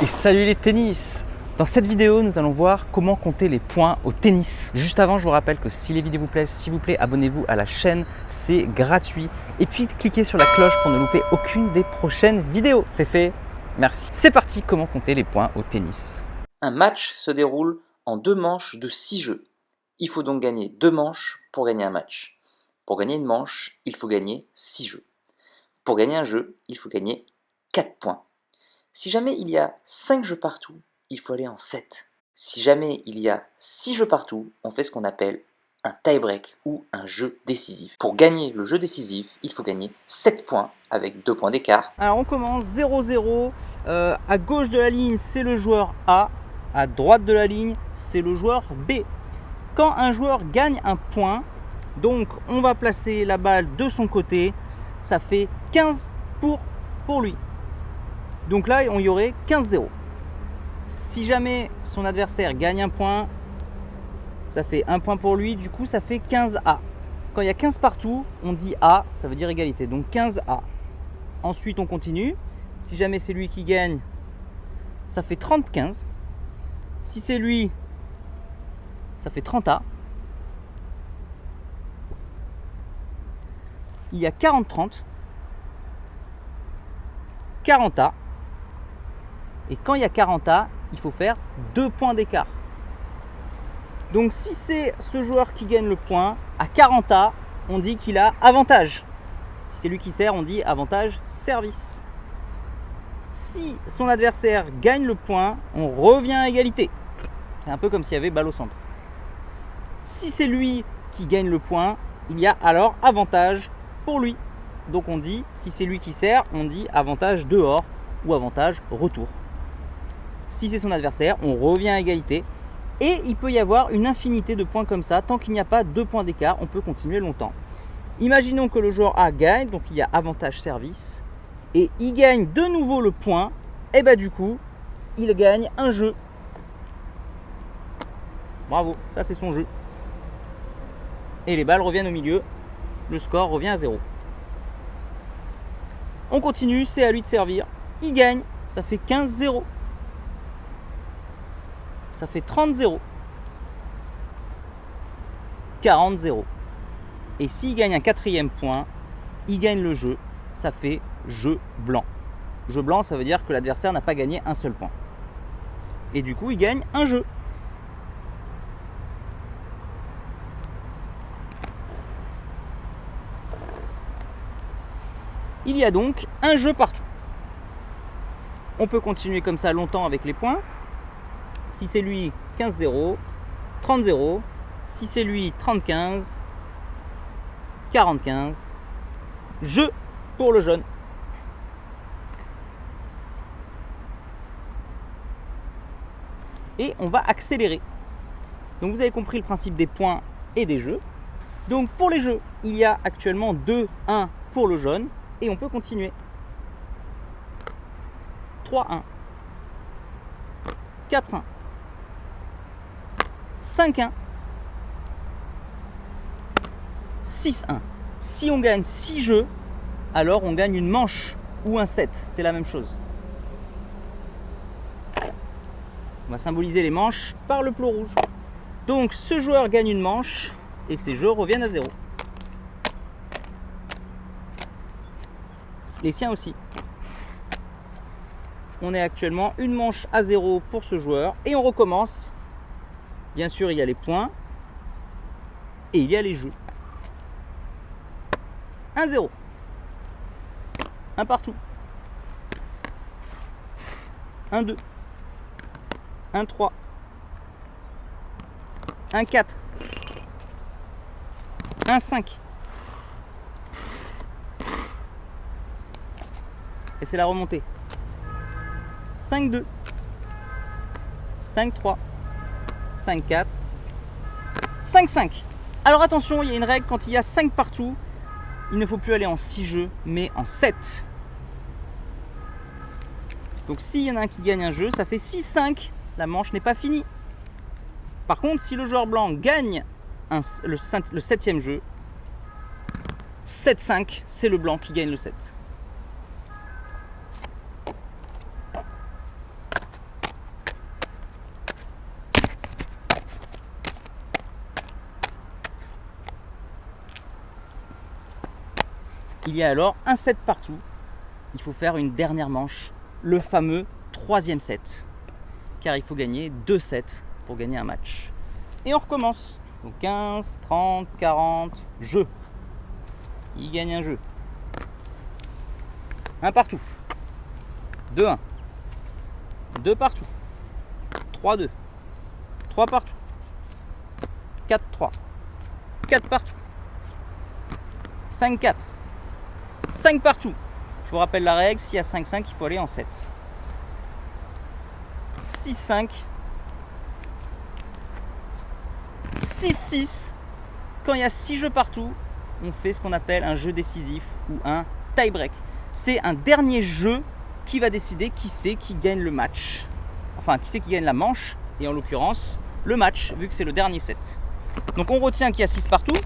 Et salut les tennis! Dans cette vidéo, nous allons voir comment compter les points au tennis. Juste avant, je vous rappelle que si les vidéos vous plaisent, s'il vous plaît, abonnez-vous à la chaîne, c'est gratuit. Et puis, cliquez sur la cloche pour ne louper aucune des prochaines vidéos. C'est fait, merci. C'est parti, comment compter les points au tennis. Un match se déroule en 2 manches de 6 jeux. Il faut donc gagner 2 manches pour gagner un match. Pour gagner une manche, il faut gagner 6 jeux. Pour gagner un jeu, il faut gagner 4 points. Si jamais il y a 5 jeux partout, il faut aller en 7. Si jamais il y a 6 jeux partout, on fait ce qu'on appelle un tie-break ou un jeu décisif. Pour gagner le jeu décisif, il faut gagner 7 points avec 2 points d'écart. Alors on commence 0-0. À gauche de la ligne, c'est le joueur A. À droite de la ligne, c'est le joueur B. Quand un joueur gagne un point, donc on va placer la balle de son côté, ça fait 15 pour lui. Donc là, on y aurait 15-0. Si jamais son adversaire gagne un point, ça fait 1 point pour lui, du coup ça fait 15A. Quand il y a 15 partout, on dit A, ça veut dire égalité, donc 15A. Ensuite on continue, si jamais c'est lui qui gagne, ça fait 30-15. Si c'est lui, ça fait 30A. Il y a 40-30, 40A. Et quand il y a 40A, il faut faire 2 points d'écart. Donc si c'est ce joueur qui gagne le point, à 40A, on dit qu'il a avantage. Si c'est lui qui sert, on dit avantage service. Si son adversaire gagne le point, on revient à égalité. C'est un peu comme s'il y avait balle au centre. Si c'est lui qui gagne le point, il y a alors avantage pour lui. Donc on dit, si c'est lui qui sert, on dit avantage dehors ou avantage retour. Si c'est son adversaire, on revient à égalité. Et il peut y avoir une infinité de points comme ça. Tant qu'il n'y a pas 2 points d'écart, on peut continuer longtemps. Imaginons que le joueur A gagne, donc il y a avantage service. Et il gagne de nouveau le point. Et bah du coup, il gagne un jeu. Bravo, ça c'est son jeu. Et les balles reviennent au milieu. Le score revient à 0. On continue, c'est à lui de servir. Il gagne, ça fait 15-0. Ça fait 30-0. 40-0. Et s'il gagne un 4e point, il gagne le jeu. Ça fait jeu blanc. Jeu blanc, ça veut dire que l'adversaire n'a pas gagné un seul point. Et du coup, il gagne un jeu. Il y a donc un jeu partout. On peut continuer comme ça longtemps avec les points. Si c'est lui, 15-0, 30-0. Si c'est lui, 30-15, 40-15. Jeu pour le jaune. Et on va accélérer. Donc vous avez compris le principe des points et des jeux. Donc pour les jeux, il y a actuellement 2-1 pour le jaune. Et on peut continuer. 3-1. 4-1. 5-1. 6-1. Si on gagne 6 jeux, alors on gagne une manche ou un set. C'est la même chose. On va symboliser les manches par le plot rouge. Donc ce joueur gagne une manche et ses jeux reviennent à 0. Les siens aussi. On est actuellement une manche à 0 pour ce joueur et on recommence. Bien sûr, il y a les points et il y a les jeux. 1-0. Un partout. 1-2. 1-3. 1-4. 1-5. Et c'est la remontée. 5-2. 5-3. 5-4. 5-5. Alors attention, il y a une règle, quand il y a 5 partout, il ne faut plus aller en 6 jeux, mais en 7. Donc s'il y en a un qui gagne un jeu, ça fait 6-5. La manche n'est pas finie. Par contre, si le joueur blanc gagne le 7e jeu, 7-5, c'est le blanc qui gagne le 7. il y a alors un set partout. Il faut faire une dernière manche, le fameux 3e set. Car il faut gagner 2 sets pour gagner un match. Et on recommence. Donc 15, 30, 40, jeu. Il gagne un jeu. Un partout. 2-1. 2 partout. 3-2. 3 partout. 4-3. 4 partout. 5-4. 5 partout. Je vous rappelle la règle, s'il y a 5-5, il faut aller en 7. 6-5. 6-6. Quand il y a 6 jeux partout, on fait ce qu'on appelle un jeu décisif ou un tie-break. C'est un dernier jeu qui va décider qui c'est qui gagne le match. Enfin, qui c'est qui gagne la manche, et en l'occurrence, le match, vu que c'est le dernier set. Donc on retient qu'il y a 6 partout.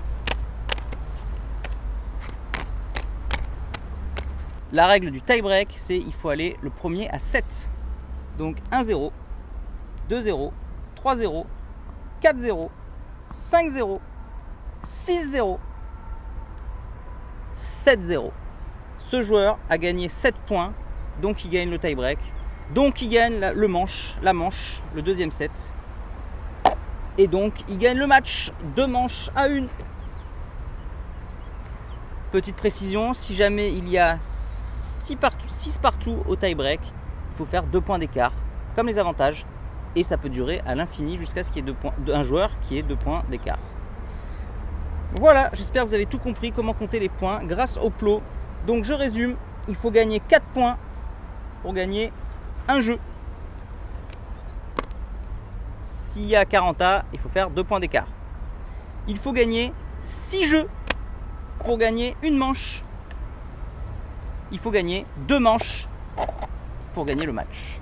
La règle du tie-break, c'est il faut aller le premier à 7. Donc 1-0, 2-0, 3-0, 4-0, 5-0, 6-0, 7-0. Ce joueur a gagné 7 points, donc il gagne le tie-break. Donc il gagne la manche, le deuxième set. Et donc il gagne le match, 2 manches à 1. Petite précision, si jamais il y a 6 partout au tie-break, il faut faire 2 points d'écart, comme les avantages. Et ça peut durer à l'infini jusqu'à ce qu'il y ait un joueur qui ait 2 points d'écart. Voilà, j'espère que vous avez tout compris comment compter les points grâce au plot. Donc je résume, il faut gagner 4 points pour gagner un jeu. S'il y a 40 A, il faut faire 2 points d'écart. Il faut gagner 6 jeux pour gagner une manche. Il faut gagner 2 manches pour gagner le match.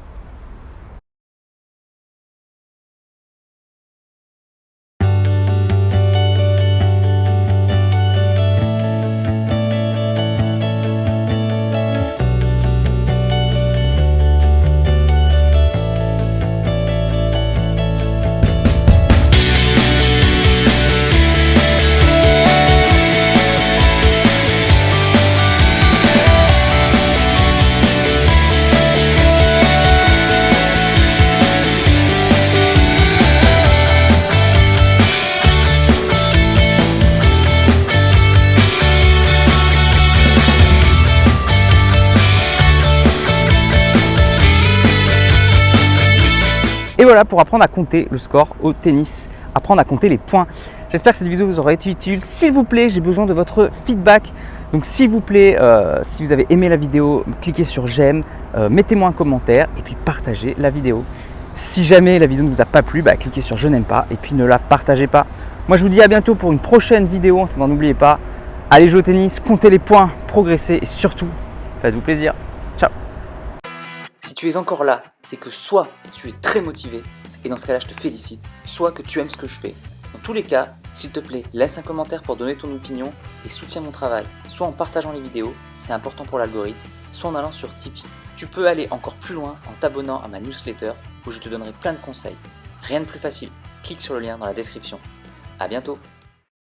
Et voilà pour apprendre à compter le score au tennis, apprendre à compter les points. J'espère que cette vidéo vous aura été utile. S'il vous plaît, j'ai besoin de votre feedback. Donc s'il vous plaît, si vous avez aimé la vidéo, cliquez sur j'aime, mettez-moi un commentaire et puis partagez la vidéo. Si jamais la vidéo ne vous a pas plu, cliquez sur je n'aime pas et puis ne la partagez pas. Moi je vous dis à bientôt pour une prochaine vidéo. En attendant, n'oubliez pas, allez jouer au tennis, comptez les points, progressez et surtout, faites-vous plaisir. Ciao. Si tu es encore là, c'est que soit tu es très motivé, et dans ce cas-là je te félicite, soit que tu aimes ce que je fais. Dans tous les cas, s'il te plaît, laisse un commentaire pour donner ton opinion et soutiens mon travail, soit en partageant les vidéos, c'est important pour l'algorithme, soit en allant sur Tipeee. Tu peux aller encore plus loin en t'abonnant à ma newsletter où je te donnerai plein de conseils. Rien de plus facile, clique sur le lien dans la description. À bientôt.